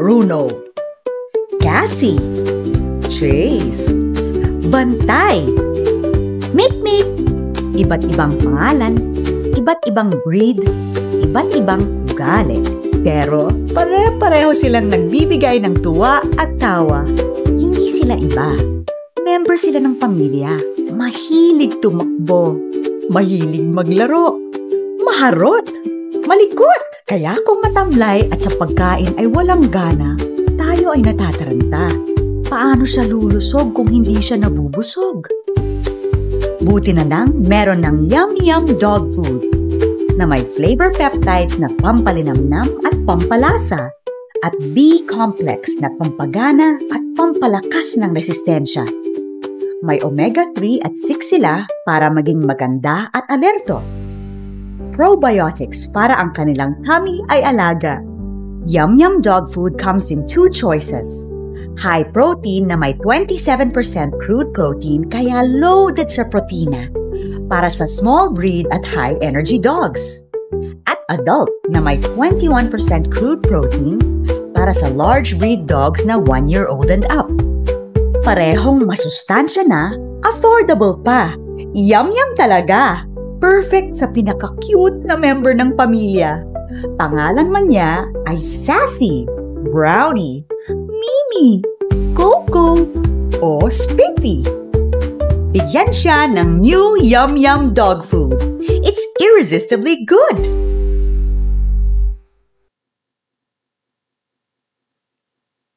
Bruno, Cassie, Chase, Bantay, Mip-Mip. Iba't ibang pangalan, iba't ibang breed, iba't ibang ugali. Pero pare-pareho silang nagbibigay ng tuwa at tawa. Hindi sila iba. Member sila ng pamilya. Mahilig tumakbo, mahilig maglaro, maharot, malikot. Kaya kung matamlay at sa pagkain ay walang gana, tayo ay natataranta. Paano siya lulusog kung hindi siya nabubusog? Buti na lang meron ng Yum Yum Dog Food na may flavor peptides na pampalinamnam at pampalasa at B-complex na pampagana at pampalakas ng resistensya. May omega-3 at 6 sila para maging maganda at alerto. Probiotics para ang kanilang tummy ay alaga. Yum Yum Dog Food comes in 2 choices. High protein na may 27% crude protein kaya loaded sa protina para sa small breed at high energy dogs. At adult na may 21% crude protein para sa large breed dogs na 1-year-old and up. Parehong masustansya na, affordable pa. Yum Yum talaga! Perfect sa pinaka-cute na member ng pamilya. Pangalan man niya ay Sassy, Brownie, Mimi, Coco, o Spiffy. Bigyan siya ng new Yum Yum Dog Food. It's irresistibly good!